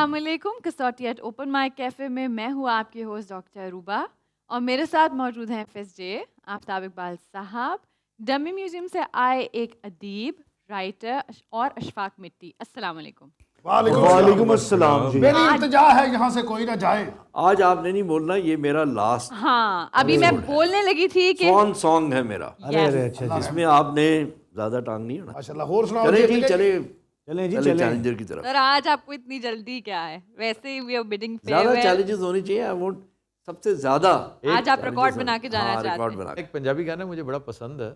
अस्सलाम वालेकुम। कसौटी एट ओपन माइक कैफ़े में मैं हूँ आपके होस्ट डॉक्टर रूबा और मेरे साथ मौजूद हैं FSJ आफ्ताब इकबाल साहब, डमी म्यूजियम से आए एक अदीब, राइटर और अशफाक मिट्टी। अस्सलाम वालेकुम। वालेकुम अस्सलाम जी। मेरी इल्तिजा है यहाँ से कोई ना जाए। आज आपने नहीं बोलना, ये मेरा लास्ट हाँ, अभी मैं बोलने लगी थी कि स्वान सॉन्ग है मेरा। Yes. अच्छा इसमें आपने ज्यादा टांग नहीं होना। माशाल्लाह, और सुनाओ। चले जी, चले जी चले चैलेंजर की तरफ। सर आज आपको इतनी जल्दी क्या है? वैसे ही वी आर बिडिंग ज्यादा फेयरवेल। चैलेंजेस होनी चाहिए। आई वांट सबसे ज्यादा आज आप रिकॉर्ड बना के जाना चाहते हैं। एक पंजाबी गाना मुझे बड़ा पसंद है,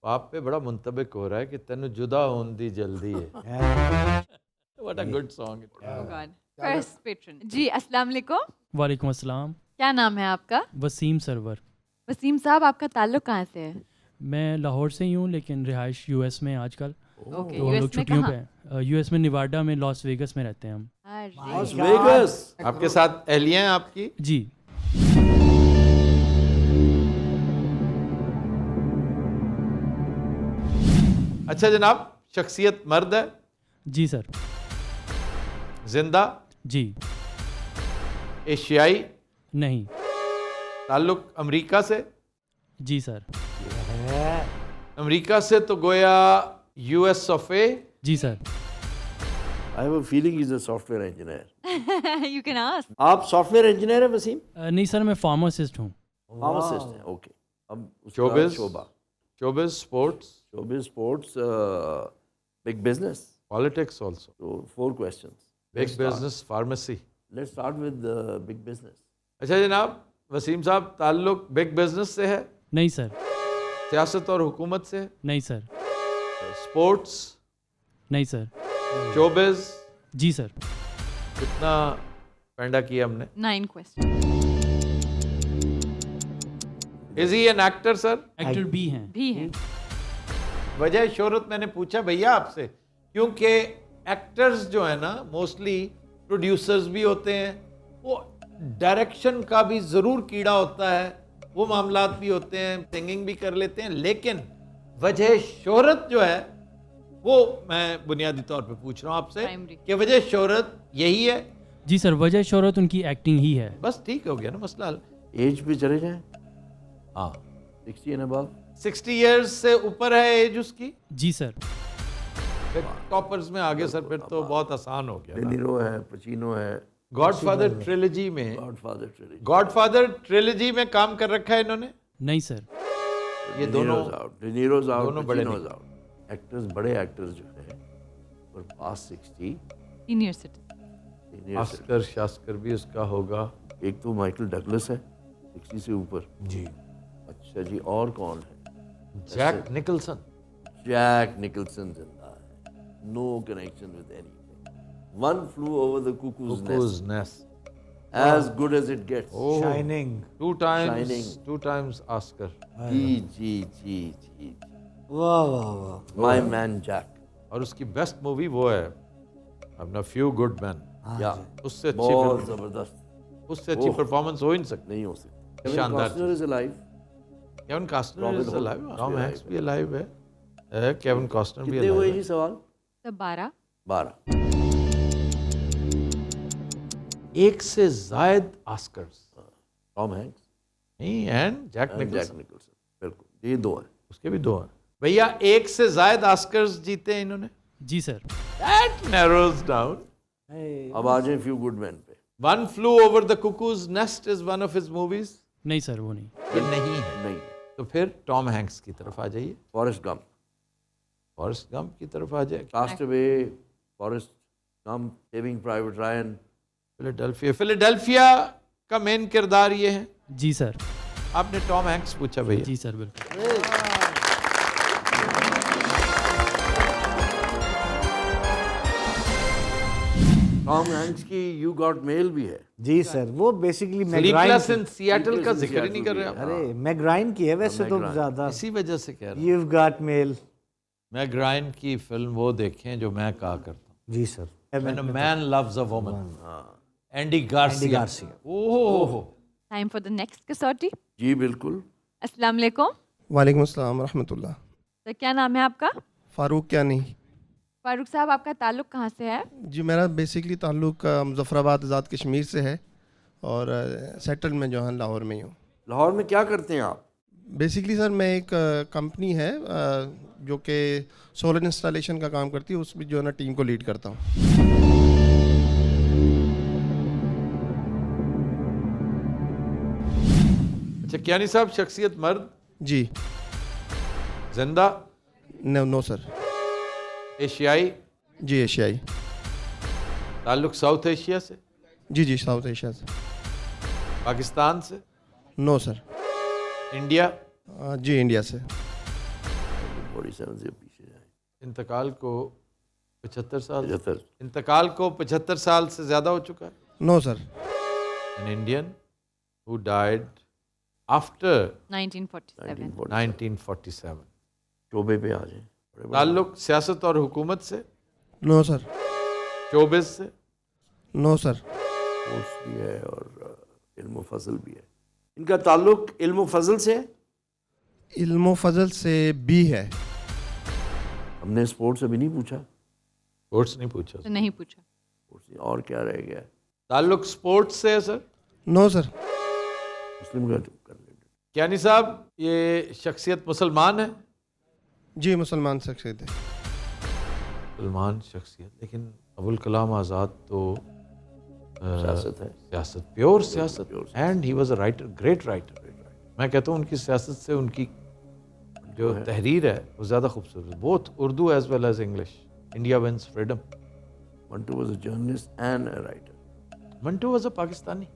आप पे बड़ा मुंतबिक हो रहा है कि तेनु जुदा होने दी जल्दी है। What a good song it is. Oh God. First patron जी, अस्सलाम वालेकुम। वालेकुम अस्सलाम। क्या नाम है आपका? वसीम सरवर। वसीम साहब, आपका ताल्लुक कहाँ से है? मैं लाहौर से ही हूँ लेकिन रिहाइश यूएस में आजकल। ओके, तो हम लोग यूएस में छुट्टियों कहाँ? पे हैं। यूएस में निवाडा में लॉस वेगस में रहते हैं हम। Las Vegas. आपके साथ एहलिया हैं आपकी? जी। अच्छा जनाब, शख्सियत मर्द है? जी सर। जिंदा? जी। एशियाई? नहीं। ताल्लुक अमेरिका से? जी सर। अमेरिका से तो गोया यूएस ऑफ ए? जी sir. I have a feeling is a software engineer. You can ask. आप सॉफ्टवेयर इंजीनियर हैं वसीम? नहीं सर, मैं फार्मासिस्ट हूँ। फार्मासिस्ट हैं। ओके। अब शोबिज़? शोबा, showbiz, sports, showbiz, sports, big business. Politics also. So 4 questions. Big business, pharmacy. Let's start with big business. अच्छा जनाब, वसीम साहब ताल्लुक बिग बिजनेस से है? नहीं सर। सियासत और हुकूमत से? नहीं सर। स्पोर्ट्स? नहीं सर। शोबिज़? जी सर। कितना पैंडा किया हमने? 9 questions. Is he an actor sir? Actor भी हैं। भी है। वजह शोहरत मैंने पूछा भैया आपसे, क्योंकि एक्टर्स जो है ना मोस्टली प्रोड्यूसर्स भी होते हैं, वो डायरेक्शन का भी ज़रूर कीड़ा होता है, वो मामलात भी होते हैं, सिंगिंग भी कर लेते हैं, लेकिन वजह शोहरत जो है वो मैं बुनियादी तौर पे पूछ रहा हूँ आपसे Primary. कि वजह शोहरत यही है? जी सर, वजह शोहरत उनकी एक्टिंग ही है। बस ठीक हो गया ना मसला हल। एज पे चले जाएं। हाँ, 60 and above. 60 इयर्स से ऊपर है एज उसकी? जी सर। फिर टॉपर्स में आगे सर, फिर तो बहुत आसान हो गया। डेनिरो है, पचिनो है। गॉडफादर ट्रिलॉजी में, गॉडफादर ट्रिलॉजी। गॉडफादर ट्रिलॉजी में काम कर रखा है इन्होंने? नहीं सर। ये दोनों डेनिरोज आउट, दोनों बड़े पचिनोज आउट। एक्टर्स, बड़े एक्टर्स जो हैं और पास 60 Senior citizen. senior ऑस्कर शास्कर भी उसका होगा। citizen। एक तो माइकल डगलस है 60 से ऊपर जी। अच्छा जी, और कौन है? Jack Nicholson. जैक निकलसन जिंदा है। No connection with anything. One flew over the cuckoo's nest. As good as it gets. Shining. Shining. Two times Oscar. जी जी जी जी। वाह वाह वाह। My man Jack. और उसकी बेस्ट मूवी वो है अपना फ्यू गुड मैन। या उससे अच्छी बहुत फिल्म, जबरदस्त। उससे अच्छी परफॉर्मेंस हो ही नहीं सकती। नहीं हो सकती। शानदार Kevin Costner is alive. Kevin Costner Robin is Hood alive, must Tom be Hanks alive. भी अलाइव है, केविन कॉस्टनर भी कितने हुए अलाइव जी है। सवाल? तो 12. 12। एक से जायद ऑस्कर्स टॉम हैंक्स नहीं, and Jack and Nicholson, Jack Nicholson. बिल्कुल, ये 2 हैं। उसके भी 2 हैं। भैया एक से जायद ऑस्कर्स जीते हैं इन्होंने। जी सर। That narrows down. अब आ जाए फ्यू गुड मैन पे। One Flew Over the Cuckoo's Nest is one of his movies. नहीं सर, वो नहीं। ये नहीं है। नहीं, तो फिर टॉम हैंक्स की तरफ आ जाइए, फॉरेस्ट गंप, फॉरेस्ट गंप की तरफ आ जाए, Cast Away, Forrest Gump, Saving Private Ryan. Philadelphia. Philadelphia का मेन किरदार ये है। जी सर। आपने टॉम हैंक्स पूछा भैया। जी सर, बिल्कुल। टॉम हैंक्स की यू गॉट मेल भी है। जी सर, वो बेसिकली स्लीपलेस इन सिएटल का जिक्र ही नहीं कर रहे आप। अरे मैग्राइन की है वैसे तो ज्यादा। इसी वजह से कह रहा हूँ। You've got mail. मैं ग्राइन की फिल्म वो देखें जो मैं कहा करता हूँ, जी sir. When a man loves a woman. Andy Garcia. Oh, Time for the next कसौटी. जी बिल्कुल। अस्सलाम वालेकुम. वालेकुम अस्सलाम रहमतुल्लाह। तो क्या नाम है आपका? फारूक क्या नहीं। फारूक साहब, आपका ताल्लुक कहाँ से है? जी मेरा बेसिकली ताल्लुक़ मुज़फ़्फ़राबाद आज़ाद कश्मीर से है और सेटल में जो है लाहौर में ही हूँ. लाहौर में क्या करते हैं आप? बेसिकली सर मैं एक कंपनी है जो कि सोलर इंस्टॉलेशन का काम करती है, उसमें जो है ना टीम को लीड करता हूँ. अच्छा कियानी साहब, शख्सियत मर्द, जी जिंदा, नो सर. एशियाई, जी एशियाई. ताल्लुक साउथ एशिया से, जी साउथ एशिया से. पाकिस्तान से, नो सर. इंडिया, जी इंडिया से. 47 से पीछे जाए. इंतकाल को 75 साल, 75. इंतकाल को 75 साल से ज़्यादा हो चुका है. No sir. An Indian who died after 1947. 1947. शोबे पे आ जाए. ताल्लुक सियासत और हुकूमत से, नो सर. शोबिस से, नो सर. स्पोर्ट्स भी है और इल्म फजल भी है. इनका ताल्लुक इल्म फजल से है. इल्मो फजल से भी है. हमने स्पोर्ट्स अभी नहीं पूछा. स्पोर्ट्स नहीं पूछा. तो नहीं पूछा. स्पोर्ट्स और क्या रह गया है? ताल्लुक स्पोर्ट्स से है सर. No sir. मुस्लिम का कर लेंगे. कियानी साहब, ये शख्सियत मुसलमान है? जी मुसलमान शख्सियत है. मुसलमान शख्सियत, लेकिन अबुल कलाम आज़ाद तो सियासत है. सियासत, प्योर सियासत. Pure सियासत. And he was a writer, great writer. मैं कहता हूँ उनकी सियासत से उनकी जो तहरीर है वो ज़्यादा खूबसूरत है, both Urdu as well as English. India wins freedom. Manto was a journalist and a writer. Manto was a Pakistani.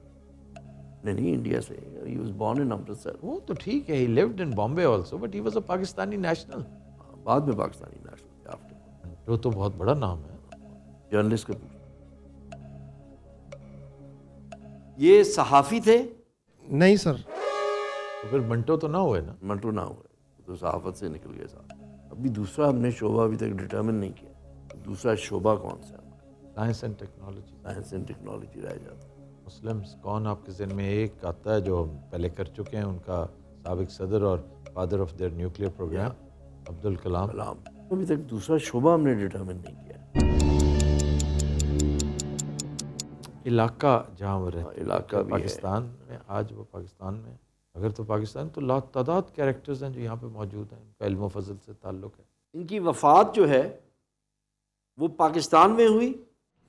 नहीं, इंडिया से. He was born in Amritsar. वो तो ठीक है, he lived in Bombay also, but he was a Pakistani national. बाद में Pakistani national after. Mantu तो बहुत बड़ा नाम है. जर्नलिस्ट का पूछ. ये सहाफ़ी थे. नहीं सर. तो फिर मंटो तो ना हुए ना. मंटू ना हुए तो सहाफ़त से निकल गए साहब. अभी दूसरा हमने शोबा अभी तक डिटर्मिन नहीं किया. दूसरा शोबा कौन सा है? Science and technology. Science and technology रह जाता है. मुस्लिम्स कौन आपके ज़हन में एक आता है जो हम पहले कर चुके हैं, उनका साबिक सदर और father of their nuclear programme, Abdul Kalam. Kalam. अभी तक दूसरा शोबा हमने डिटर्मिन नहीं किया. इलाका जहाँ वो रहते हैं, इलाका भी है. पाकिस्तान में, आज वो पाकिस्तान में, अगर तो पाकिस्तान तो लातादाद कैरेक्टर्स हैं जो यहाँ पे मौजूद हैं, उनका इल्म फजल से ताल्लुक़ है. इनकी वफ़ात जो है वो पाकिस्तान में हुई.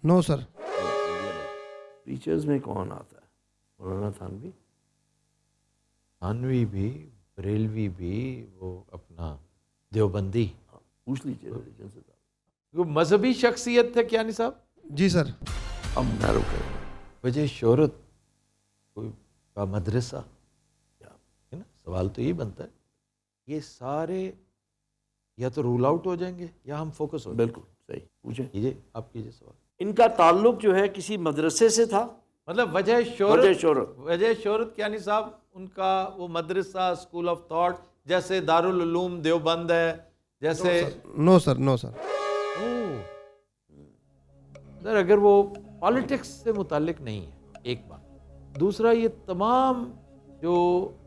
No sir. टीचर्स में कौन आता है? मौलाना थानवी. थानवी भी, बरेलवी भी, वो अपना देवबंदी. पूछ लीजिए रिलीजन से. वो मजहबी शख्सियत थे कियानी साहब. जी सर. अब नैरो करेंगे. वजह शोहरत कोई का मदरसा, है ना. सवाल तो यही बनता है, ये सारे या तो रूल आउट हो जाएंगे या हम फोकस हो. बिल्कुल सही. पूछे. कीजिए, आप कीजिए सवाल. इनका ताल्लुक जो है किसी मदरसे से था. मतलब वजह वजह शोहरत, शोहरत. वजह शोहरत कियानी साहब, उनका वो मदरसा, स्कूल ऑफ थॉट, जैसे दारुल उलूम देवबंद है, जैसे. No sir. No sir. Oh, sir अगर वो पॉलिटिक्स से मुतालिक नहीं है, एक बात. दूसरा, ये तमाम जो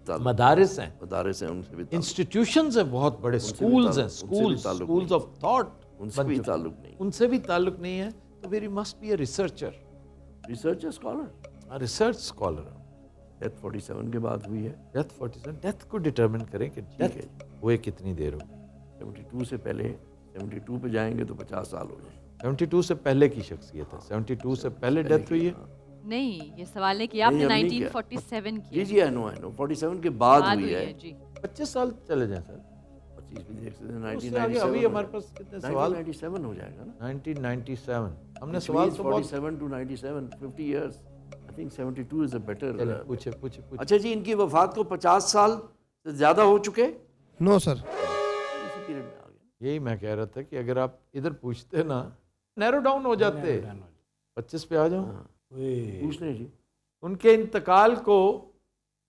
मदारिस हैं, मदारिस हैं, उनसे भी ताल्लुक. इंस्टीट्यूशंस हैं, बहुत बड़े स्कूल्स हैं, स्कूल्स ऑफ थॉट, उनसे भी ताल्लुक नहीं. उनसे भी ताल्लुक नहीं है. तो फिर must be a researcher, researcher scholar. Research scholar. Death 47 के बाद हुई है. डेथ 47, डेथ को डिटरमिन करें कि डेथ हुए कितनी देर होगी. 72 से पहले. 72 पे जाएंगे तो 50 साल हो जाए. 72 से पहले की शख्सियत है. 72 से पहले डेथ हुई है. नहीं, ये सवाल है कि आपने नहीं, हमने 1947 जी की जी आई नो 47 के बाद बाद हुई है. जी. 25 साल चले जाएं सर. 25 भी देख सकते हैं. उससे आगे अभी हमारे पास कितने सवाल. 1997 हो जाएगा ना. 1997 हमने Which सवाल means तो बहुत. 47 to 97 50 years. I think 72 is a better. चलिए, पूछे पूछे पूछे. अच्छा जी, इनकी वफात को 50 साल से ज़्यादा हो चुके. No sir. इसी पीरियड में आ गए. यही मैं कह रहा था कि अगर आप इधर पूछते ना, नैरो डाउन हो जाते. 25 पे आ जाओ. पूछ लें जी. उनके इंतकाल को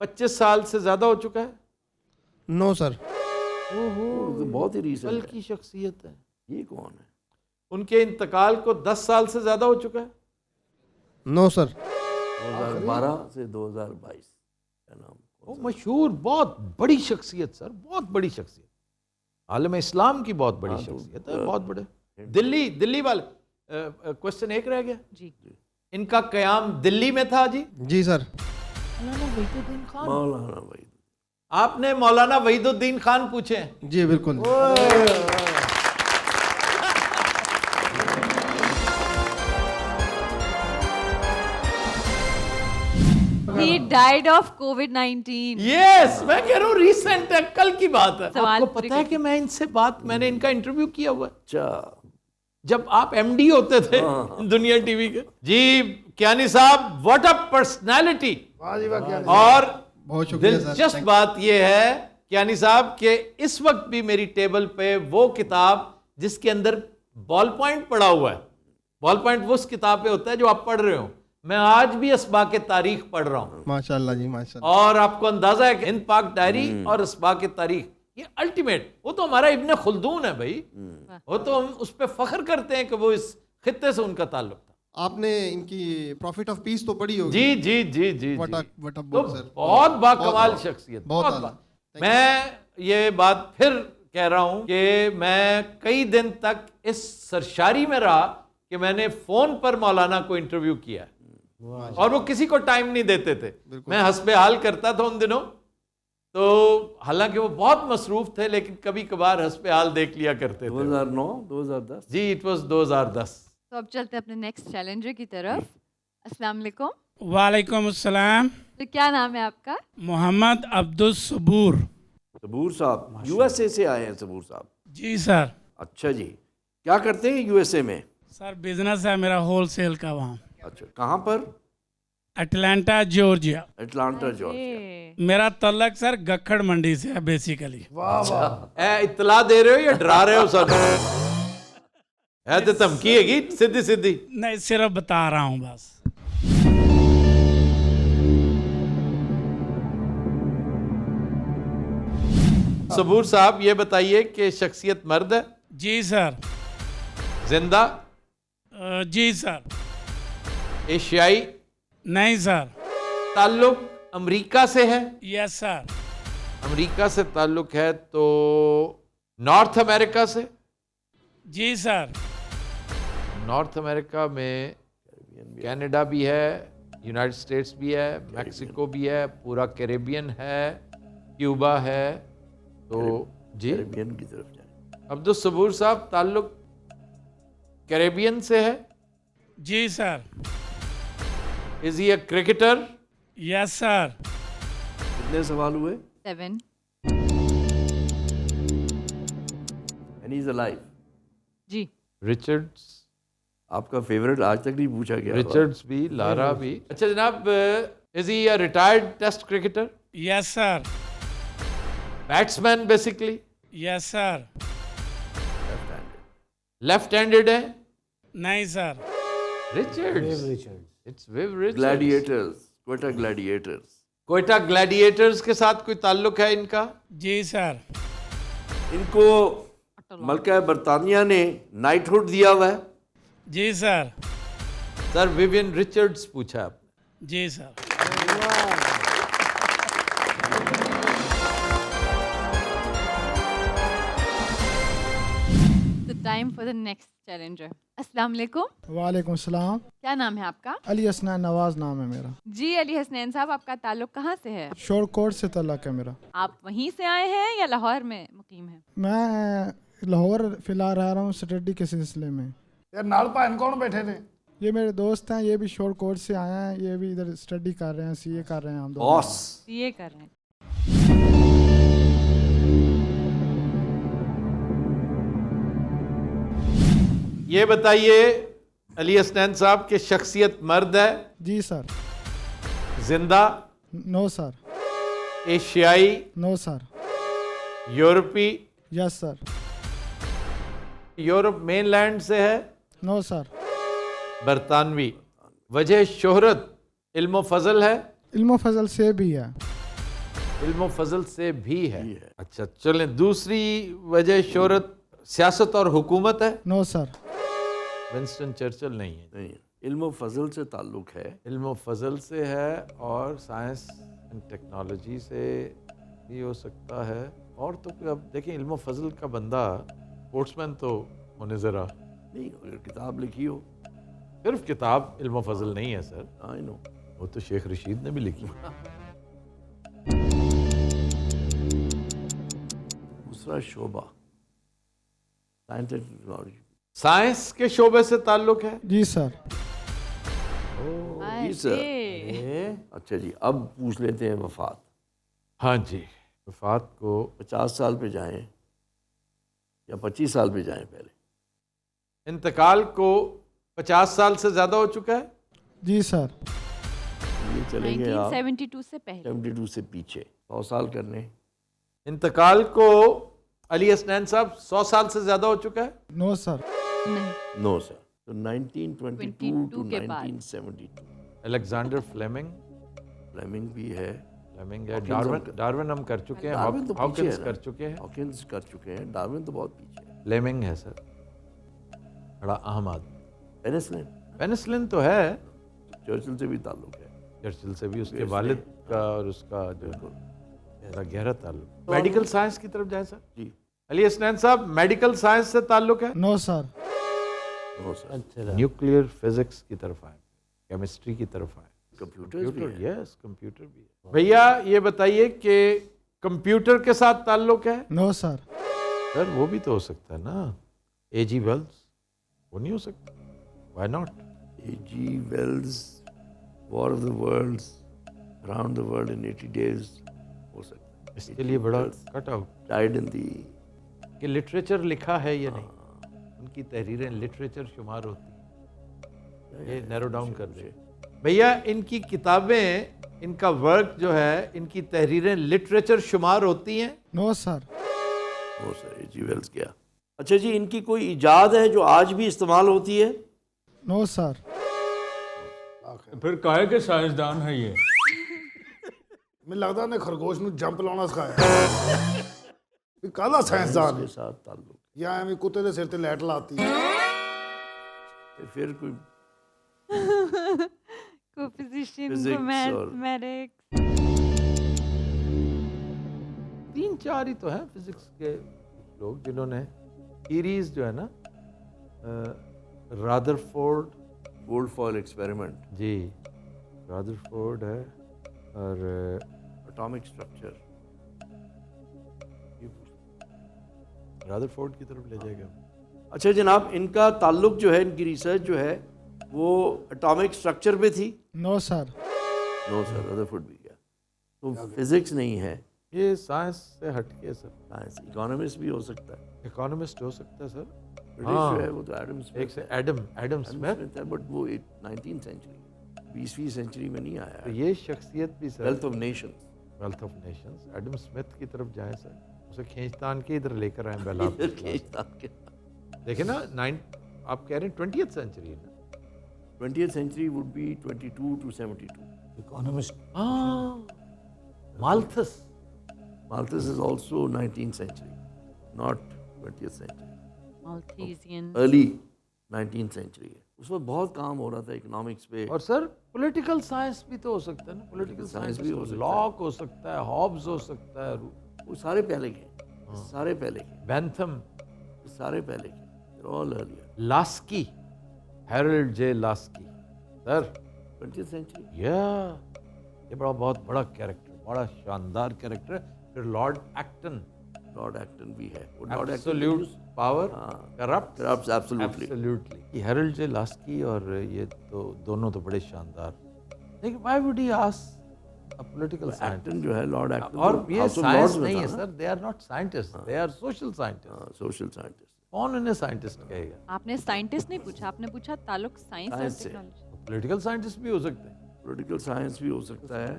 25 साल से ज्यादा हो चुका है. No sir. तो बहुत ही कल रीसेंट है. की शख्सियत है. ये कौन है? उनके इंतकाल को 10 साल से ज्यादा हो चुका है. No sir. 2012 से 2022. क्या नाम? वो मशहूर बहुत बड़ी शख्सियत सर, बहुत बड़ी शख्सियत, आलम इस्लाम की बहुत बड़ी हाँ, तो, शख्सियत है, बहुत बड़े. دلی والے کوشچن ایک رہ گیا جی ان کا قیام دلی میں تھا جی جی سر. مولانا وحید. آپ نے مولانا وحید الدین خان پوچھے ہیں. جی بالکل. He died of COVID-19. یس میں کہہ رہا ہوں ریسنٹ ہے, کل کی بات ہے. سوال آپ کو پتا ہے کہ میں ان سے میں نے ان کا انٹرویو کیا ہوا ہے اچھا جب آپ ایم ڈی ہوتے تھے دنیا ٹی وی کے. جی کیانی صاحب واٹ اے پرسنالٹی. اور بہت شکریہ سر. دلچسپ بات یہ ہے کیانی صاحب کہ اس وقت بھی میری ٹیبل پہ وہ کتاب جس کے اندر بال پوائنٹ پڑا ہوا ہے, بال پوائنٹ وہ اس کتاب پہ ہوتا ہے جو آپ پڑھ رہے ہو, میں آج بھی اسباق تاریخ پڑھ رہا ہوں. ماشاء اللہ جی ماشاء اللہ. اور آپ کو اندازہ ہے کہ ہند پاک ڈائری اور اسباق تاریخ یہ الٹیمیٹ, وہ تو ہمارا ابن خلدون ہے بھائی, وہ تو ہم اس پہ فخر کرتے ہیں کہ وہ اس خطے سے ان کا تعلق تھا. آپ نے ان کی پروفٹ آف پیس تو پڑھی ہوگی. جی جی جی جی وٹ تو بک سر. بہت با کمال شخصیت. بہت میں یہ بات پھر کہہ رہا ہوں کہ میں کئی دن تک اس سرشاری میں رہا کہ میں نے فون پر مولانا کو انٹرویو کیا اور وہ کسی کو ٹائم نہیں دیتے تھے. میں حسب حال کرتا تھا ان دنوں, تو حالانکہ وہ بہت مصروف تھے لیکن کبھی کبھار حسب حال دیکھ لیا کرتے تھے. 2009 2010 جی اٹ واز 2010. تو اب چلتے ہیں اپنے نیکسٹ چیلنجر کی طرف. السلام علیکم. وعلیکم السلام. تو کیا نام ہے آپ کا؟ محمد عبدالصبور. صبور صاحب یو ایس اے سے آئے ہیں. صبور صاحب جی سر. اچھا جی, کیا کرتے ہیں یو ایس اے میں؟ سر بزنس ہے میرا ہول سیل کا وہاں. اچھا کہاں پر؟ Atlanta Georgia. Atlanta Georgia. میرا تعلق سر گکھڑ منڈی سے ہے بیسیکلی. اطلاع دے رہے ہو یا ڈرا رہے ہو سر؟ ہے تو دھمکی ہے گی سیدھی سیدھی. نہیں صرف بتا رہا ہوں بس. صبور صاحب یہ بتائیے کہ شخصیت مرد ہے؟ جی سر. زندہ؟ جی سر. ایشیائی؟ نہیں سر. تعلق امریکہ سے ہے؟ یس سر. امریکہ سے تعلق ہے تو نارتھ امریکہ سے؟ جی سر. نارتھ امریکہ میں کینیڈا بھی ہے, یونائٹڈ اسٹیٹس بھی ہے, میکسیکو بھی ہے, پورا کیریبین ہے, کیوبا ہے. تو جی کیریبین کی طرف جائیں. عبدالصبور صاحب تعلق کیریبین سے ہے؟ جی سر. از ہی اے کرکٹر؟ یس سر. کتنے سوال ہوئے؟ 7. And he is alive. جی. رچرڈس آپ کا فیورٹ آج تک نہیں پوچھا گیا. رچرڈس بھی, لارا بھی. اچھا جناب, is he a retired test cricketer? Yes sir. Batsman basically? Yes sir. Left handed ہے؟ نہیں sir. Richards. It's Viv Richards. Gladiators, Quetta Gladiators. Quetta Gladiators کے ساتھ کوئی تعلق ہے ان کا؟ جی سر. ان کو ملکہ برطانیہ نے نائٹ ہوڈ دیا ہوا ہے. جی سر. سر ویوین رچرڈس پوچھا آپ نے. جی sir. Time for the next challenger. السلام علیکم. وعلیکم السلام. کیا نام ہے آپ کا؟ علی حسنین نواز نام ہے میرا. جی علی حسنین صاحب, آپ کا تعلق کہاں سے ہے؟ شور کوٹ سے تعلق ہے میرا. آپ وہیں سے آئے ہیں یا لاہور میں مقیم ہیں؟ میں لاہور فی الحال رہ رہا ہوں اسٹڈی کے سلسلے میں. یار نال پائن کون بیٹھے تھے؟ یہ میرے دوست ہیں, یہ بھی شور کوٹ سے آئے ہیں, یہ بھی ادھر اسٹڈی کر رہے ہیں, سی اے کر رہے ہیں. ہم دونوں باس. یہ کر رہے ہیں. یہ بتائیے علی حسنین صاحب کہ شخصیت مرد ہے؟ جی سر. زندہ؟ نو سر. ایشیائی؟ نو سر. یورپی؟ یس سر. یورپ مین لینڈ سے ہے؟ نو سر. برطانوی؟ وجہ شہرت علم و فضل ہے؟ علم و فضل سے بھی ہے. علم و فضل سے بھی ہے. اچھا چلیں, دوسری وجہ شہرت سیاست اور حکومت ہے؟ نو سر. ونسٹن چرچل نہیں ہے. نہیں, علم و فضل سے تعلق ہے. علم و فضل سے ہے اور سائنس اینڈ ٹیکنالوجی سے بھی ہو سکتا ہے. اور تو اب دیکھیں علم و فضل کا بندہ اسپورٹس مین تو ہونے ذرا نہیں اگر کتاب لکھی ہو. صرف کتاب علم و فضل نہیں ہے سر, آئی نو. وہ تو شیخ رشید نے بھی لکھی. دوسرا شعبہ سائنس اینڈ ٹیکنالوجی. سائنس کے شعبے سے تعلق ہے. جی سر. جی سر. اچھا جی, اب پوچھ لیتے ہیں وفات. ہاں جی, وفات کو 50 سال پہ جائیں یا 25 سال پہ جائیں پہلے. انتقال کو 50 سال سے زیادہ ہو چکا ہے. جی سر. یہ چلیں گے آپ 1972 سے پہلے. 72 سے پیچھے 100 سال کرنے. انتقال کو علی حسنین صاحب 100 سال سے زیادہ ہو چکا ہے. نو سر. نہیں, نو سر. تو 1922 ٹو 22 کے بعد. 1972. Alexander Fleming. فلیمنگ بھی ہے. فلیمنگ ہے. ہاکنز ڈارون ہم کر چکے ہیں. ڈارون تو پیچھے ہاکنز ہے نا. کر چکے ہیں. ہاکنز کر چکے ہیں. ڈارون تو بہت پیچھے ہے. فلیمنگ ہے سر, بڑا اہم آدمی. پینسلن پینسلن تو ہے, چرچل سے بھی تعلق ہے. چرچل سے بھی اس کے والد کا اور اس کا جو بڑا گہرا تعلق. میڈیکل سائنس کی طرف جائیں سر. جی. علی حسنین صاحب میڈیکل سائنس سے تعلق ہے. نو سر. نو سر. نیوکلیئر فزکس کی طرف آئے, کیمسٹری کی طرف آئے. کمپیوٹر. یس, کمپیوٹر بھی ہے. بھیا یہ بتائیے کہ کمپیوٹر کے ساتھ تعلق ہے. نو سر. سر وہ بھی تو ہو سکتا ہے نا, اے جی ویلز. وہ نہیں ہو سکتا. Why not. H G Wells, war of the worlds, around the world in 80 days ہو سکتا ہے. اس کے لیے بڑا کٹ آؤٹ ڈائیڈ ان دی. کہ لٹریچر لکھا ہے یا نہیں. ان کی تحریریں لٹریچر شمار ہوتی ہیں. یہ نیرو ڈاؤن کر دے بھیا. ان کی کتابیں, ان کا ورک جو ہے, ان کی تحریریں لٹریچر شمار ہوتی ہیں. نو سر. نو سر. اے جی ویلز کیا. اچھا جی, ان کی کوئی ایجاد ہے جو آج بھی استعمال ہوتی ہے. نو سر. پھر کہے کہ سائنسدان ہے یہ. ਮੈਨੂੰ ਲੱਗਦਾ ਨੇ ਖਰਗੋਸ਼ ਨੂੰ ਜੰਪ ਲਾਉਣਾ ਸਿਖਾਇਆ ਵੀ ਕਾਹਦਾ ਸਾਇੰਸਦਾਨ کے ساتھ تعلق. ਜਾਂ ਐਵੇਂ ਕੁੱਤੇ ਦੇ ਸਿਰ ਤੇ ਲਾਈਟ ਲਾਤੀ. پھر کوئی composition, Physics mathematics. 3-4 ہی تو ہیں فزکس کے لوگ جنہوں نے تھیریز جو ہے نا, رادرفورڈ. Gold foil experiment. جی, رادرفورڈ ہے, اور اٹامک اسٹرکچر. رادرفورڈ کی طرف لے جائے گا. اچھا جناب, ان کا تعلق جو ہے, ان کی ریسرچ جو ہے وہ اٹامک اسٹرکچر پہ تھی. نو سر. نو سر. رادرفورڈ بھی گیا. تو فزکس نہیں ہے. یہ سائنس سے ہٹ کے سر. سائنس. اکانومسٹ بھی ہو سکتا ہے. اکانومسٹ ہو سکتا ہے سر. برٹش جو ہے وہ تو ایڈم ایک سے ایڈم اسمتھ. بٹ وہ 19th سینچری 20ویں سینچری میں نہیں آیا. یہ شخصیت بھی sir, Wealth of Nations. Wealth of Nations. Adam Smith کی طرف جائیں سر, اسے کھینچتان کے ادھر لے کر آئیں بیلا. دیکھیں نا, آپ کہہ رہے ہیں 20th سینچری نا. 20th century would be 22 to 72. Economist. مالتھس. Malthus is also 19th century, not 20th century. Malthusian. Early 19th century ہے. اس وقت بہت کام ہو رہا تھا اکنامکس پہ. اور سر پولیٹیکل سائنس بھی تو ہو سکتا ہے نا. پولیٹیکل سائنس بھی ہو سکتا ہے. لاک ہو سکتا ہے, ہابز ہو سکتا ہے. وہ سارے پہلے کے, سارے پہلے کے, بینتھم, سارے پہلے کے. They're all earlier. لاسکی, ہیرلڈ جے لاسکی سر. 20th century. یہ بہت بڑا کیریکٹر, بڑا شاندار کیریکٹر ہے. پھر لارڈ ایکٹن. لارڈ ایکٹن بھی ہے. Absolute power, corrupt. Absolutely. یہ ہیرلڈ جے لاسکی اور یہ تو دونوں تو بڑے شاندار. لیکن why would he ask a political scientist? ایکٹن جو ہے, لارڈ ایکٹن. اور یہ سائنس نہیں ہے سر. they are not scientists, they are social scientists. Social scientist. کون انہیں سائنٹسٹ کہے گا؟ آپ نے سائنٹسٹ نہیں پوچھا, آپ نے پوچھا تعلق سائنس اور ٹیکنالوجی. پولیٹیکل سائنٹسٹ بھی ہو سکتے ہیں. پولیٹیکل سائنس بھی ہو سکتا ہے,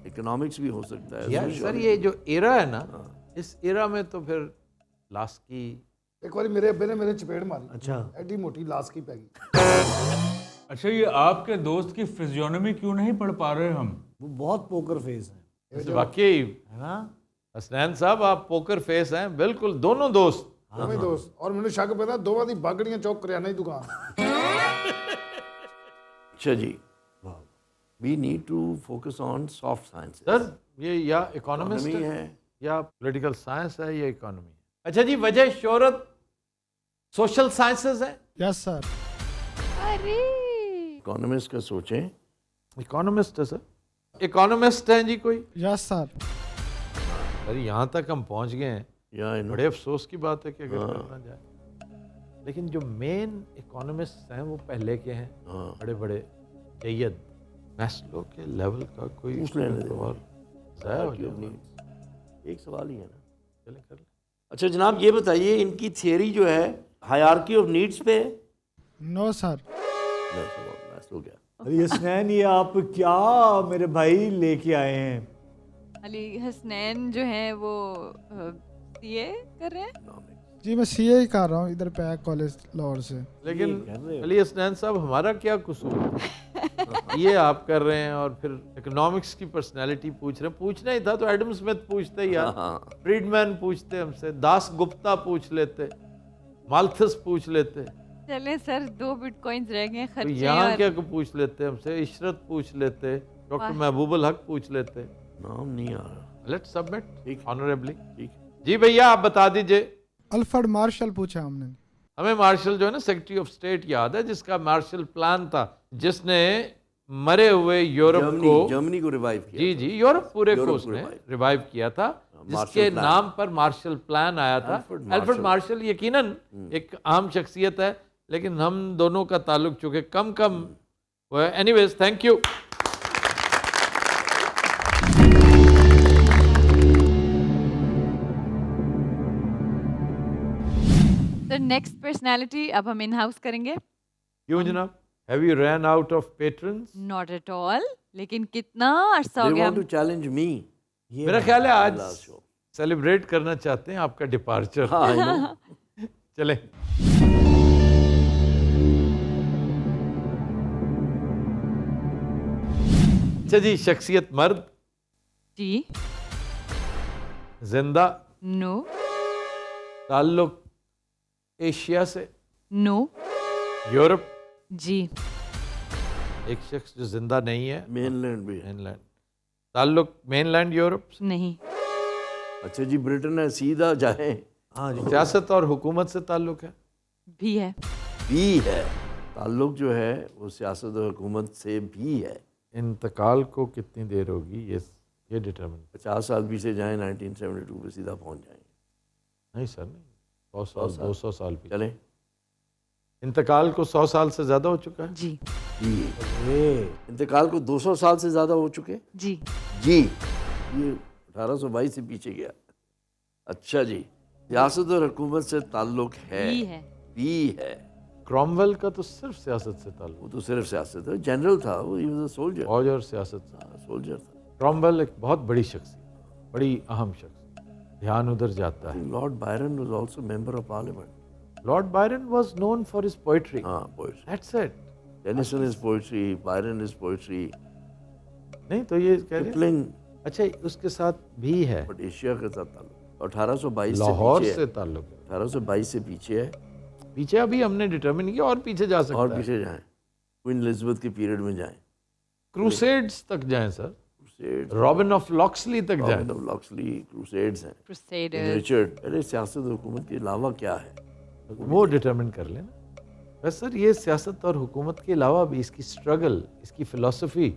اکنامکس بھی ہو سکتا ہے. سر یہ جو ایرا ہے نا, اس ایرا میں تو پھر لاسکی. ਇੱਕ ਵਾਰੀ ਮੇਰੇ ਅੱਬੇ ਨੇ ਮੇਰੇ ਚਪੇੜ ਮਾਰੀ. اچھا. ਐਡੀ ਮੋਟੀ ਲਾਸ ਕੀ ਪੈ ਗਈ. اچھا یہ آپ کے دوست کی فزیونمی کیوں نہیں پڑھ پا رہے ہم؟ وہ بہت پوکر فیس ہے. واقعی حسنین صاحب آپ پوکر فیس ہیں بالکل, دونوں دوست. ਦੋਵੇਂ ਦੋਸਤ. ਔਰ ਮੈਨੂੰ ਸ਼ੱਕ ਪੈਂਦਾ ਦੋਵਾਂ ਦੀ ਬਾਗੜੀਆਂ ਚੌਕ ਕਰਿਆਨੇ ਦੀ ਦੁਕਾਨ. اچھا جی, we need to focus on soft sciences. سر یہ یا اکانومسٹ Economy ہے یا پولیٹیکل سائنس ہے یا اکانومی ہے. اچھا جی, وجہ شہرت सोशल साइंसेज है, यस सर। अरे इकोनॉमिस्ट का सोचें, इकोनॉमिस्ट है सर, इकोनॉमिस्ट हैं जी कोई? Yes sir. अरे यहाँ तक हम पहुँच गए हैं, या बड़े अफसोस की बात है कि अगर करना जाए, लेकिन जो मेन इकोनॉमिस्ट हैं वो पहले के हैं, बड़े बड़े जय्यद। मैस्लो के लेवल का कोई पूछ लेने दे। और ज़ाया हो जाए। एक सवाल ही है ना। चलें कर लें। अच्छा जनाब ये बताइए, इनकी थियरी जो है हायरार्की ऑफ नीड्स पे है? No sir. हो गया। अली हसनैन, ये आप क्या मेरे भाई लेके आए हैं? अली हसनैन जो हैं वो सीए कर रहे हैं। जी मैं सीए ही कर रहा हूँ इधर पैक कॉलेज लाहौर से। लेकिन अली हसनैन साहब, हमारा क्या कसूर है? ये आप कर रहे हैं और फिर इकोनॉमिक्स की पर्सनालिटी पूछ रहे हैं। पूछना ही था तो एडम स्मिथ पूछते ही यार, फ्रीडमैन पूछते हमसे, दास गुप्ता पूछ लेते, माल्थस पूछ लेते, चले सर 2 बिटकॉइंस रह गए तो खर्चे यहाँ और क्या पूछ लेते हमसे, इशरत पूछ लेते, डॉक्टर महबूबुल हक पूछ लेते। नाम नहीं आ रहा। लेट्स सबमिट ठीक। ऑनरेबली। ठीक। जी भैया आप बता दीजिए। अल्फ्रेड मार्शल पूछा हमने। हमें मार्शल जो है ना सेक्रेटरी ऑफ स्टेट याद है, जिसका मार्शल प्लान था, जिसने मरे हुए यूरोप को, जर्मनी को रिवाइव किया। जी जी, यूरोप पूरे को यूरोप को उसने revive। रिवाइव किया था, जिसके प्लान। नाम पर मार्शल प्लान आया था। अल्फ्रेड अल्फ्रेड मार्शल यकीनन एक आम शख्सियत है, लेकिन हम दोनों का ताल्लुक चूंकि कम वो है। Anyways, thank you. Sir next personality अब हम इन हाउस करेंगे। क्यों जनाब? Have you run out of patrons? Not at all, लेकिन कितना अरसा हो They गया want to challenge me. मेरा ख्याल है आज Last show. सेलिब्रेट करना चाहते हैं आपका डिपार्चर। हाँ, I know. चले। अच्छा जी, शख्सियत मर्द, जी जिंदा, नो ताल्लुक एशिया से, नो यूरोप, जी एक शख्स जो जिंदा नहीं है, Mainland भी है। मेनलैंड, ताल्लुक मेनलैंड यूरोप से, नहीं अच्छा जी, ब्रिटेन है, सीधा जाए। हाँ जी। सियासत और हुकूमत से ताल्लुक है, भी है। भी है। ताल्लुक जो है वो सियासत और हुकूमत से भी है। इंतकाल को कितनी देर होगी ये डिटरमिन? 50 साल पीछे जाएं, 1972 पे सीधा पहुंच जाएंगे। नहीं सर, नहीं, 100 साल 200 साल भी। चलें इंतकाल को 100 साल से ज़्यादा हो चुका है। जी जी। इंतकाल को 200 साल से ज़्यादा हो चुके। जी जी। ये 1822 से पीछे गया। अच्छा जी, सियासत और हुकूमत से ताल्लुक है। भी है। भी है। क्रॉमवेल का तो सिर्फ सियासत से ताल्लुक, वो तो सिर्फ सियासत है, जनरल था वो, ही वाज अ सोल्जर। फौज और सियासत से। सोल्जर था। क्रॉमवेल एक बहुत बड़ी शख्सियत, बड़ी अहम शख्स, ध्यान उधर जाता है। Lord Byron was also member of parliament. Lord Byron was known for his poetry. हाँ, poetry. That's it. Tennyson is poetry, Byron is poetry, नहीं तो ये कह रहे हैं। किपलिंग। अच्छा, उसके साथ भी है, बट एशिया के साथ ताल्लुक 1822 से लाहौर पीछे से है। ताल्लुक है। 1822 से पीछे है। पीछे अभी हमने डिटरमिन किया, और पीछे जा सकता और है। पीछे जाएं, क्वीन एलिजाबेथ के पीरियड में जाएं, क्रूसेड्स तक जाएं सर, क्रूसेड्स, रॉबिन ऑफ लॉक्सली तक जाएं। रॉबिन ऑफ लॉक्सली, क्रूसेड्स हैं, क्रूसेडर्स। रिचर्ड। अरे सियासत और हुकूमत के अलावा क्या है? वो डिटरमिन कर लेना। बस सर, ये सियासत और हुकूमत के अलावा भी इसकी स्ट्रगल, इसकी philosophy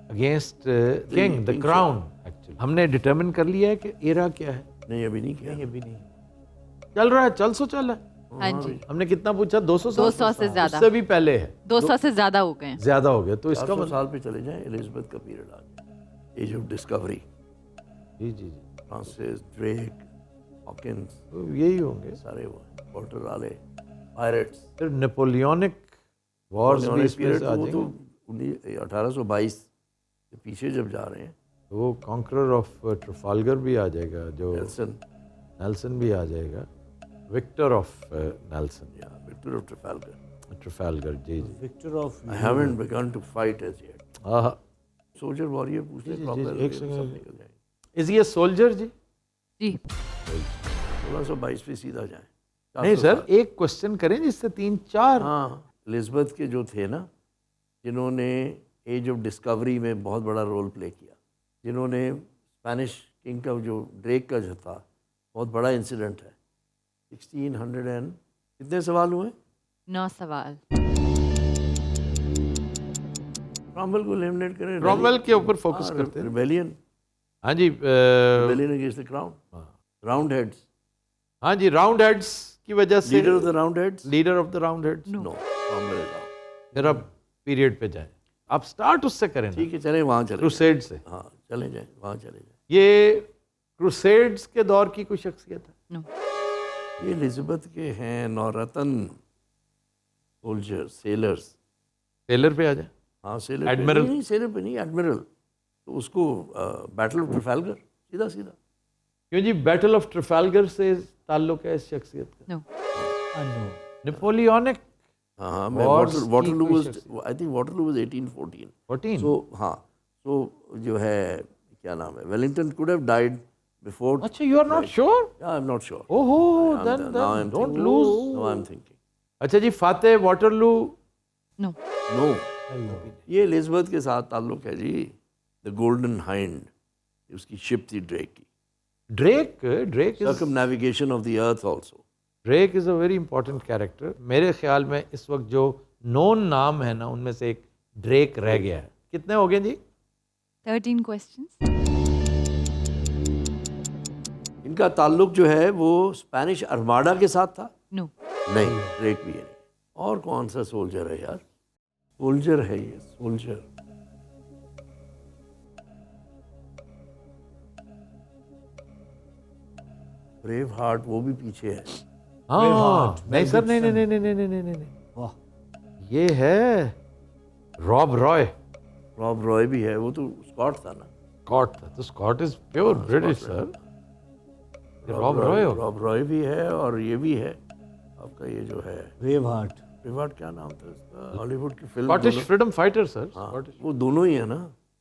against king, the crown, actually हमने डिटरमिन कर लिया है कि एरा क्या है। नहीं, अभी नहीं किया। अभी नहीं चल रहा है, चल सो चल है। हाँ जी, हमने कितना पूछा? 200 200 से ज्यादा। उससे भी पहले है, 200 से ज्यादा हो गए हैं। ज्यादा हो गया। तो इसका 400 मतलब, साल पे चले जाएं, एलिजाबेथ का पीरियड आ जाए, एज ऑफ डिस्कवरी, जी जी जी, फ्रांसिस ड्रेक, हॉकिंस, तो यही होंगे। सारे वो वॉल्टर राले, पायरेट्स। फिर नेपोलियनिक वॉर्स भी इसमें से आ वो तो जाएंगे। 1822 के पीछे जब जा रहे हैं, तो वो कॉन्करर ऑफ ट्रफाल्गर भी आ जाएगा, जो नेल्सन, नेल्सन भी आ जाएगा, विक्टर ऑफ नेल्सन, या विक्टर ऑफ ट्रफाल्गर। ट्रफाल्गर, जी जी। Victor of I haven't begun to fight as yet. हाँ, सोल्जर वॉरियर पूछ ले, जी, प्रॉपर एक सब सेकंड। निकल जाएंगे। इज ये सोल्जर जी? जी 1622 पे सीधा जाए। नहीं सर, एक क्वेश्चन करें जिससे 3-4। हाँ, एलिजाबेथ के जो थे ना, जिन्होंने एज ऑफ डिस्कवरी में बहुत बड़ा रोल प्ले किया, जिन्होंने स्पेनिश किंग का जो ड्रेक का जो था, बहुत बड़ा इंसिडेंट है, 1600 एंड कितने सवाल हुए? 9 सवाल। क्रॉमवेल को एलिमिनेट करें। क्रॉमवेल के ऊपर फोकस करते हैं। रिबेलियन, हाँ जी, rebellion against the crown, Roundheads, हाँ जी, राउंड हेड्स की वजह से leader of the Roundheads, leader of the Roundheads. No, Cromwell is out. जरा पीरियड पे जाए, आप स्टार्ट उससे करें ना, ठीक है, चलें वहाँ चले, क्रूसेड से। हाँ चले जाएं, वहाँ चले जाएं। ये क्रूसेड्स के दौर की कोई शख्सियत है? नो। ये एलिजाबेथ के हैं नौरतन सोल्जर, सेलर्स। टेलर पे आ जाए। हाँ सेलर, Admiral? नहीं सेलर पे नहीं, एडमिरल। तो उसको बैटल ऑफ ट्रफालगर, सीधा सीधा। क्यों जी, बैटल ऑफ ट्रफालगर से ताल्लुक है इस शख्सियत का? नो। नेपोलियनिक हाँ हाँ, Wars की वाटरलू कोई was, I think Waterloo was 1814। 14। So हाँ, तो जो है क्या नाम है, Wellington could have died before. अच्छा, you are not sure? I am not sure. ओहो, now then I'm don't thinking. Lose. Now I'm thinking. अच्छा जी, फातेह वाटरलू। नो। नो, ये एलिजाबेथ के साथ ताल्लुक है जी। द गोल्डन हाइंड, उसकी शिप थी ड्रेक की। Drake is Circumnavigation of the earth also. Drake is a very important character. मेरे ख्याल में इस वक्त जो नोन नाम है ना, उनमें से एक ड्रेक रह गया है। कितने हो गए जी? 13 questions। इनका ताल्लुक जो है वो स्पेनिश आर्माडा के साथ था। नो। नहीं, ड्रेक भी है नहीं। और कौन सा सोल्जर है यार? सोल्जर है ये, सोल्जर। ब्रेव हार्ट, वो भी पीछे है। हाँ, नहीं सर, नहीं नहीं नहीं नहीं नहीं नहीं नहीं, वाह, ये है रॉब रॉय। रॉब रॉय भी है, वो तो स्कॉट था ना। स्कॉट था, तो Scott is pure British sir. Rob Roy हो। रॉब रॉय भी है, और ये भी है आपका, ये जो है ब्रेव हार्ट। ब्रेव हार्ट, क्या नाम था इसका, हॉलीवुड की film. Scottish freedom fighter sir. हाँ, वो दोनों ही है ना।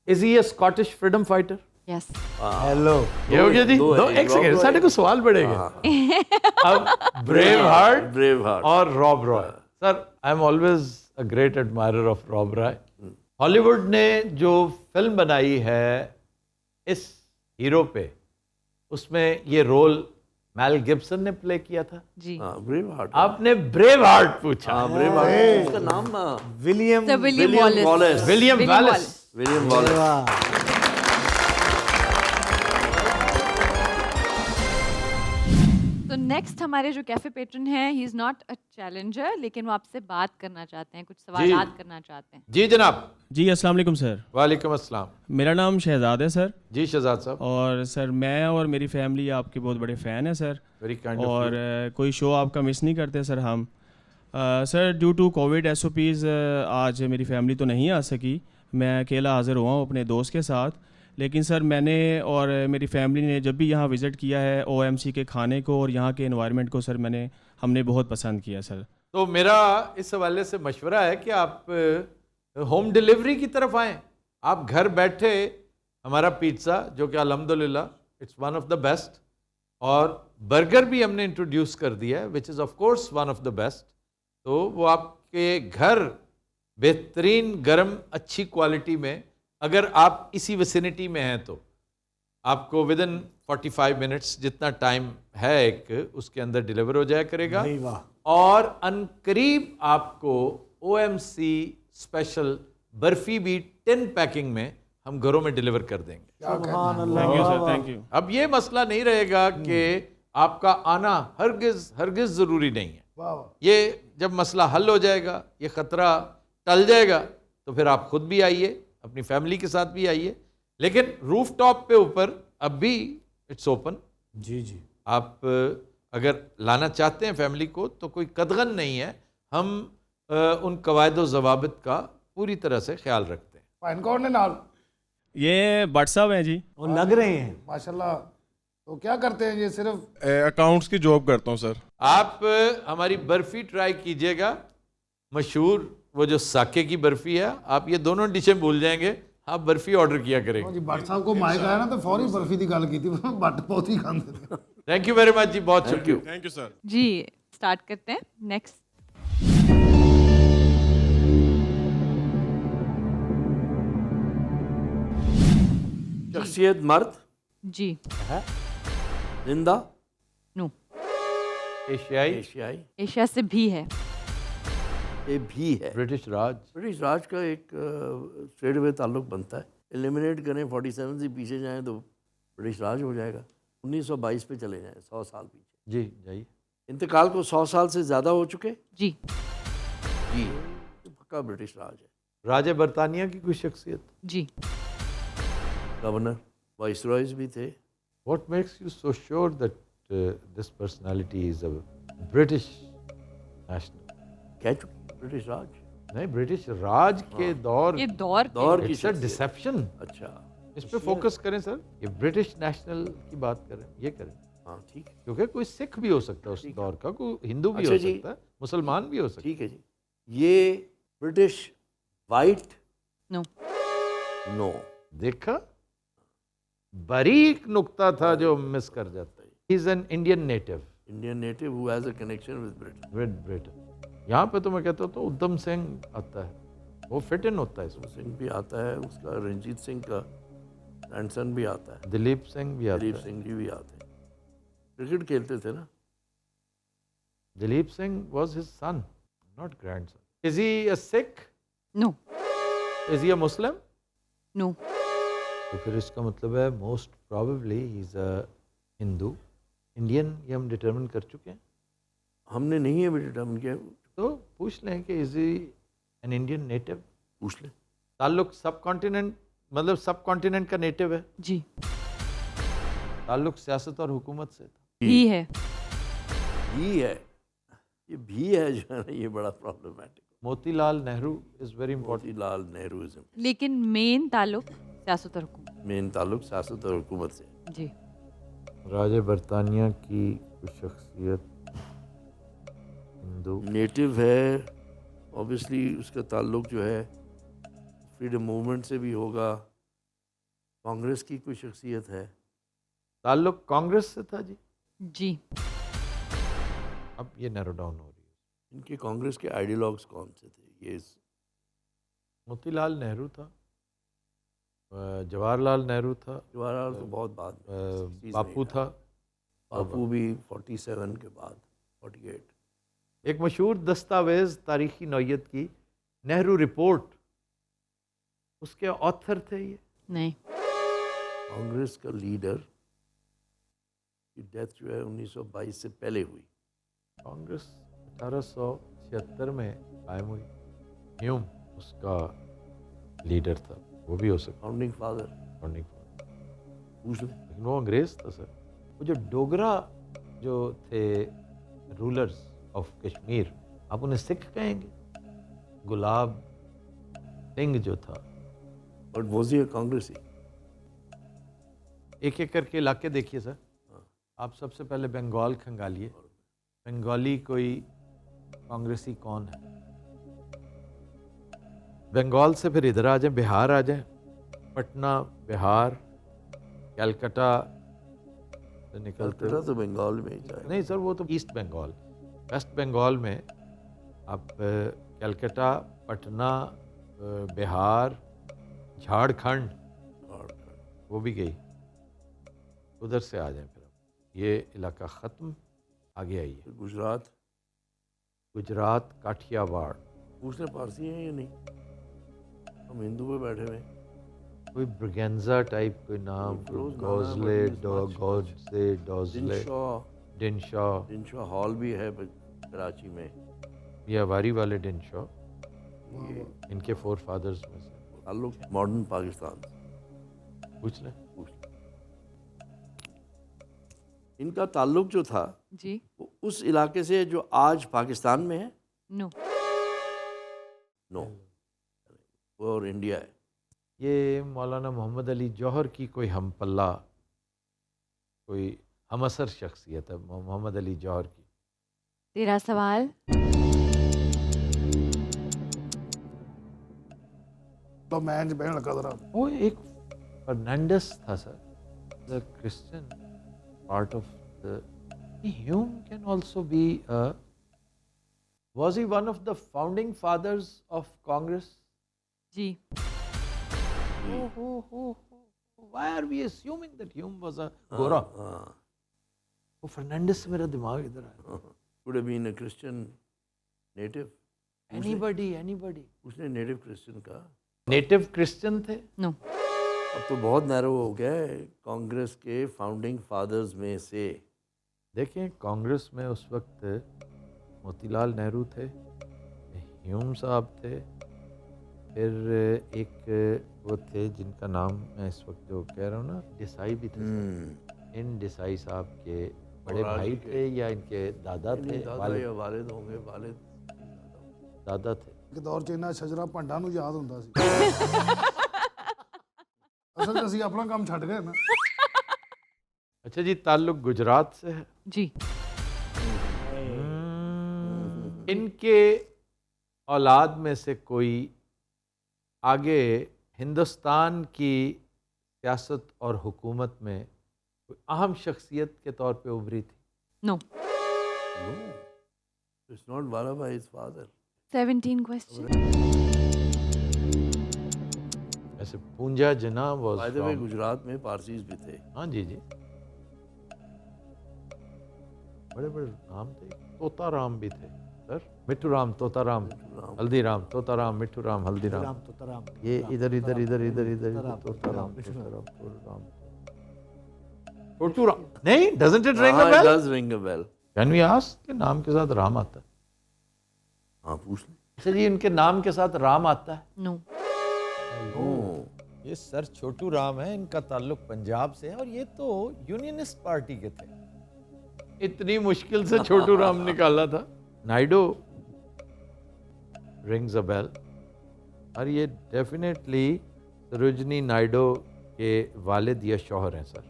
Is he a Scottish freedom fighter? Yes. Hello, ये हो गया जी। दो है, दो, एक रॉब सेकंड, रॉय। साढ़े को सवाल बढ़ेगा। अब ब्रेव हार्ट और Rob Roy. Sir, I am always a great admirer of Rob Roy. Hollywood ने जो फिल्म बनाई है इस हीरो पे, उसमें ये रोल मेल गिब्सन ने प्ले किया था जी। हाँ, ब्रेव हार्ट। आपने ब्रेव हार्ट पूछा। हाँ, ब्रेव हार्ट, उसका नाम William Sir William Wallace। Wallace. William Wallace. William Wallace. वाह, तो नेक्स्ट हमारे जो कैफे पेट्रन हैं, he is not a challenger, लेकिन वो आपसे बात करना चाहते हैं, कुछ सवालात करना चाहते हैं। जी जनाब। जी अस्सलाम वालेकुम सर। वालेकुम अस्सलाम। मेरा नाम शहजाद है सर। जी शहजाद साहब, और सर मैं और मेरी फैमिली आपके बहुत बड़े फ़ैन हैं सर। वेरी काइंड और कोई शो आपका मिस नहीं करते सर हम। Sir due to Covid SOPs आज मेरी फैमिली तो नहीं आ सकी, मैं अकेला हाज़िर हुआ हूँ अपने दोस्त के साथ। लेकिन सर मैंने और मेरी फैमिली ने जब भी यहाँ विज़िट किया है OMC के खाने को और यहाँ के एनवायरनमेंट को सर हमने बहुत पसंद किया सर। तो मेरा इस हवाले से मशवरा है कि आप होम डिलीवरी की तरफ आएँ। आप घर बैठे हमारा पिज़्ज़ा, जो कि अल्हम्दुलिल्लाह it's one of the best, और बर्गर भी हमने इंट्रोड्यूस कर दिया है which is of course one of the best. तो वो आपके घर बेहतरीन गरम अच्छी क्वालिटी में, अगर आप इसी विसिनिटी में हैं तो आपको विद इन 45 मिनट्स जितना टाइम है एक, उसके अंदर डिलीवर हो जाया करेगा। नहीं वाह, और अनकरीब आपको OMC स्पेशल बर्फी भी 10 पैकिंग में हम घरों में डिलीवर कर देंगे। सुभान thank you Allah. Sir, thank you. अब ये मसला नहीं रहेगा कि आपका आना हरगिज ज़रूरी नहीं है। वाह वाह। ये जब मसला हल हो जाएगा, ये ख़तरा टल जाएगा, तो फिर आप खुद भी आइए, अपनी फैमिली के साथ भी आइए। लेकिन रूफ टॉप पे ऊपर अब भी इट्स ओपन। जी जी, आप अगर लाना चाहते हैं फैमिली को तो कोई कदगन नहीं है। हम उन कवायद व ज़वाबित का पूरी तरह से ख्याल रखते हैं। फाइन कौन है नाल? ये भट्ट साहब हैं जी। और लग रहे हैं। माशाल्लाह। तो क्या करते हैं ये? सिर्फ अकाउंट्स की जॉब करता हूँ सर। आप हमारी बर्फ़ी ट्राई कीजिएगा, मशहूर वो जो साके की बर्फ़ी है। आप ये दोनों डिशें भूल जाएंगे, आप बर्फ़ी ऑर्डर किया करेंगे। जी भट्ट साहब को माइक आया ना तो फौरी बर्फी की गल की थी। भट्ट बहुत ही खाते थे। थैंक यू वेरी मच जी, बहुत शुक्रिया। Thank you sir. जी स्टार्ट करते हैं नेक्स्ट। शख्सियत मर्द, जी। जिंदा, नो। ایشیائی ایشیائی ایشیا سے بھی ہے. یہ بھی ہے. برٹش راج. برٹش راج کا ایک اسٹریٹ اوے تعلق بنتا ہے. ایلیمنیٹ کریں 47 سے پیچھے جائیں تو برٹش راج ہو جائے گا. 1922 پہ چلے جائیں 100 سال پیچھے. جی جائیے. انتقال کو 100 سال سے زیادہ ہو چکے. جی جی پکا برٹش راج ہے. راجہ برطانیہ کی کوئی شخصیت. جی. گورنر وائس رائز بھی تھے. What makes you so sure that this personality is a British national. کہہ چکے برٹش راج. نہیں، برٹش راج کے دور یہ دور دور کی ڈسیپشن. اچھا اس پہ فوکس کریں سر. یہ برٹش نیشنل کی بات کریں، یہ کریں. ہاں ٹھیک ہے. کیونکہ کوئی سکھ بھی ہو سکتا ہے اس دور کا، کوئی ہندو بھی اچھا ہو جی. سکتا ہے، مسلمان بھی ہو سکتا ہے. ٹھیک ہے جی. یہ برٹش وائٹ نو. نو. دیکھا، باریک نقطہ تھا جو مس کر جاتا ہے. He is an Indian native. Indian native who has a connection with Britain. With Britain. یہاں پہ تو میں کہتا ہوں تو ادھم سنگھ آتا ہے، وہ فٹ ان ہوتا ہے اس میں. سنگھ بھی آتا ہے، اس کا رنجیت سنگھ کا گرینڈ سن بھی آتا ہے. دلیپ سنگھ بھی آتا دلیپ ہے. سنگھ جی بھی آتے ہیں. کرکٹ کھیلتے تھے نا. Dilip Singh was his son not grandson. Is he a Sikh? No. Is he a Muslim? No. تو پھر اس کا مطلب ہے most probably he is a Hindu. Indian یہ ہم ڈٹرمن کر چکے ہیں. ہم نے نہیں ہے ڈٹرمن کیا. تو پوچھ لیں کہ از ہی این انڈین نیٹو. پوچھ لیں. تعلق سب کانٹیننٹ، مطلب سب کانٹیننٹ کا نیٹو ہے. جی. تعلق سیاست اور حکومت سے تھا. بھی ہے. بھی ہے. یہ بھی ہے جو ہے نا، یہ بڑا problematic. Moti Lal Nehru is very important. Moti Lal نہروازم. لیکن مین تعلق سیاست اور حکومت. مین تعلق سیاست اور حکومت سے. جی. راجہ برطانیہ کی کچھ شخصیت ہندو. نیٹو ہے اوبیسلی. اس کا تعلق جو ہے فریڈم موومنٹ سے بھی ہوگا. کانگریس کی کوئی شخصیت ہے. تعلق کانگریس سے تھا. جی جی. اب یہ نیرو ڈاؤن ہو رہی ہے. ان کے کانگریس کے آئیڈیالوگس کون سے تھے؟ یہ موتی لال نہرو تھا، جواہر لال نہرو تھا، جواہر لال تو بہت بعد میں. باپو تھا. باپو بھی 47 کے بعد 48. ایک مشہور دستاویز تاریخی نوعیت کی نہرو رپورٹ، اس کے آتھر تھے یہ. نہیں. کانگریس کا لیڈر کی ڈیتھ جو ہے 1922 سے پہلے ہوئی. کانگریس 1876 میں قائم ہوئی. ہیوم اس کا لیڈر تھا. وہ بھی ہو سکتا. Founding father. پوچھ لیں. لیکن وہ انگریز تھا سر. وہ جو ڈوگرا جو تھے رولرز آف کشمیر، آپ انہیں سکھ کہیں گے. گلاب سنگھ جو تھا، بٹ واز ہی کانگریسی. ایک ایک کر کے علاقے دیکھیے سر. آپ سب سے پہلے بنگال کھنگالیے. بنگالی کوئی کانگریسی کون ہے؟ بنگال سے پھر ادھر آ جائیں، بہار آ جائیں. پٹنہ بہار، کلکتہ سے نکلتے کلکتہ تو بنگال میں ہی جائے. نہیں سر، وہ تو ایسٹ بنگال. ویسٹ بنگال میں آپ کلکتہ، پٹنہ، بہار، جھارکھنڈ وہ بھی گئی. ادھر سے آ جائیں. پھر یہ علاقہ ختم. آگے آئیے. گجرات. گجرات کاٹھیا واڑ. پوچھ لیں پارسی ہیں یا نہیں. ہم ہندو پہ بیٹھے ہوئے. کوئی برگینزا ٹائپ کوئی نام، گوزلے، گوزے، ڈوزلے، ڈنشا. ڈنشا ہال بھی ہے کراچی میں. یہ اواری والے ڈنشا، ان کے 4 فادرز میں سے. تعلق ماڈرن پاکستان. پوچھ لیں. ان کا تعلق جو تھا جی وہ اس علاقے سے جو آج پاکستان میں ہے. نو. نو. وہ اور انڈیا ہے. یہ مولانا محمد علی جوہر کی کوئی ہم پلہ، کوئی ہم اثر شخصیت ہے محمد علی جوہر کی. 13 سوال. تو مینج بہن لگا ذرا. وہ ایک فرنینڈس تھا sir, the Christian part of the. Hume can also be was he one of the founding fathers of Congress. جی. Why are we assuming that Hume was a Gora? وہ فرنینڈس سے میرا دماغ ادھر آیا. Could have been a Christian native. anybody उसने native Christian कहा. Native Christian थे? No. अब तो बहुत नैरो हो गया है. कांग्रेस के फाउंडिंग फादर्स में से देखें, कांग्रेस में उस वक्त मोतीलाल नेहरू थे, ह्यूम साहब थे, फिर एक वो थे जिनका नाम मैं इस वक्त जो कह रहा हूँ ना, देसाई भी थे. इन देसाई साहब के बड़े भाई थे या इनके दादा थे? दादा या वालिद होंगे. वालिद दादा थे. ਇੱਕ ਦੌਰ 'ਚ ਇਹਨਾਂ ਸ਼ਜਰਾ ਭੰਡਾਂ ਨੂੰ ਯਾਦ ਹੁੰਦਾ ਸੀ. ਅਸਲ 'ਚ ਅਸੀਂ ਆਪਣਾ ਕੰਮ ਛੱਡ ਗਏ ਨਾ. अच्छा जी, ताल्लुक गुजरात से है. जी. इनके औलाद में से कोई आगे हिंदुस्तान की सियासत और हुकूमत में कोई अहम शख्सियत के तौर पे उभरी थी? No. No, it's not Vallabhai's father. 17 question. ऐसे पूंजा जना was By the way, from- Gujarat में पारसीज भी थे. हाँ जी जी, बड़े बड़े नाम थे. तोता राम भी थे सर. मिट्टू राम, तोता राम, हल्दी राम, तोता राम, मिट्टू राम, हल्दी राम. राम तो राम ये इधर इधर इधर इधर इधर तोता तोता राम, राम, तोता राम, तोता राम, छोटू राम. नहीं, doesn't it ring a हाँ, it bell? does ring a bell. Can we ask के नाम के साथ राम आता है? हाँ, पूछ ले. अच्छा जी, इनके नाम के साथ राम आता है? No. ये सर छोटू राम है, इनका ताल्लुक पंजाब से है और ये तो यूनियनिस्ट पार्टी के थे. इतनी मुश्किल से छोटू राम निकाला था. नायडू रिंग्स अ बेल और ये डेफिनेटली सरोजनी नायडू के वालिद या शौहर हैं सर.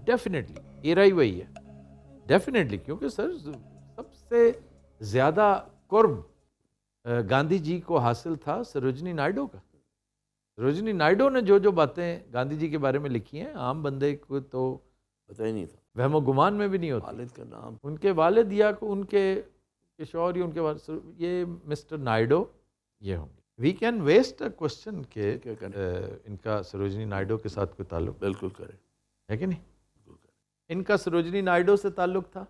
डेफिनेटली एरा ही वही है. डेफिनेटली, क्योंकि सर सबसे ज़्यादा कुर्ब गांधी जी को हासिल था सरोजनी नायडू का. सरोजनी नायडू ने जो जो बातें गांधी जी के बारे में लिखी हैं, आम बंदे को तो पता ही नहीं था. वहमो गुमान में भी नहीं होता. वालिद का नाम उनके वालिद या उनके शौहर या उनके ये मिस्टर नायडू ये होंगे. We can waste a question के इनका सरोजनी नायडू के साथ कोई ताल्लुक बिल्कुल करे है कि नहीं? इनका सरोजनी नायडू से ताल्लुक था?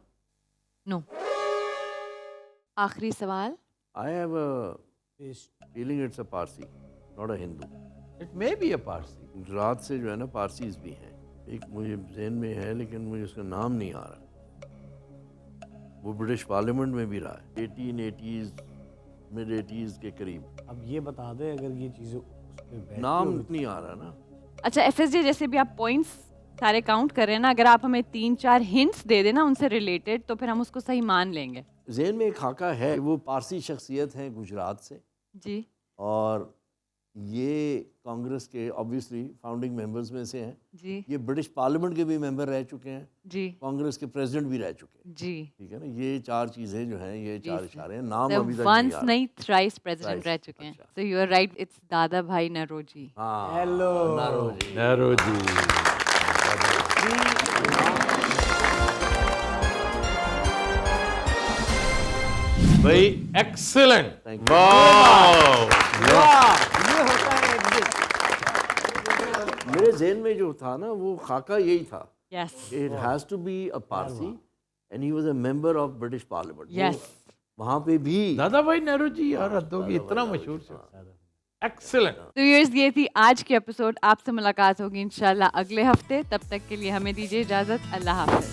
No. आखिरी सवाल. I have a feeling it's a Parsi, not a Hindu. It may be a Parsi. Gujarat से जो है ना पारसीज भी हैं. एक मुझे जहन में है लेकिन मुझे उसका नाम नहीं आ रहा. वो ब्रिटिश पार्लियामेंट में भी रहा है 1880s मिड 80s के करीब. अब ये बता दे अगर ये चीज़ें उस पे बैठी नाम होगी। नहीं आ रहा ना. अच्छा FSJ, जैसे भी आप पॉइंट्स सारे काउंट कर रहे हैं ना, अगर आप हमें 3-4 हिंट्स दे देना उनसे रिलेटेड तो फिर हम उसको सही मान लेंगे. जहन में एक खाका है, वो पारसी शख्सियत हैं गुजरात से जी. और ये कांग्रेस के ऑब्वियसली फाउंडिंग मेंबर्स में से हैं. जी. ये ब्रिटिश पार्लियामेंट के भी मेंबर रह चुके हैं. जी. कांग्रेस के प्रेसिडेंट भी रह चुके हैं. जी. ठीक है ना. ये चार चीज़ें जो हैं, ये चार इशारे हैं. नाम So अभी तक once नहीं आ नहीं thrice president Thrice, रह चुके हैं. अच्छा. So you are right, it's दादा भाई नरोजी. रहा. हाँ, हेलो नारोजी. नेहरू जी. भाई एक्सीलेंट. Thank you. वाह. ये होता है exit. मेरे जहन में जो था ना वो खाका यही था. Yes. It has to be a Parsi and he was a member of British Parliament. Yes. वहाँ पे भी दादा भाई नेहरू जी यार, हद होगी, इतना मशहूर से. एक्सीलेंट. तो व्यूअर्स, ये थी आज की एपिसोड. आपसे मुलाकात होगी इंशाल्लाह अगले हफ्ते. तब तक के लिए हमें दीजिए इजाज़त. अल्लाह हाफ़िज़.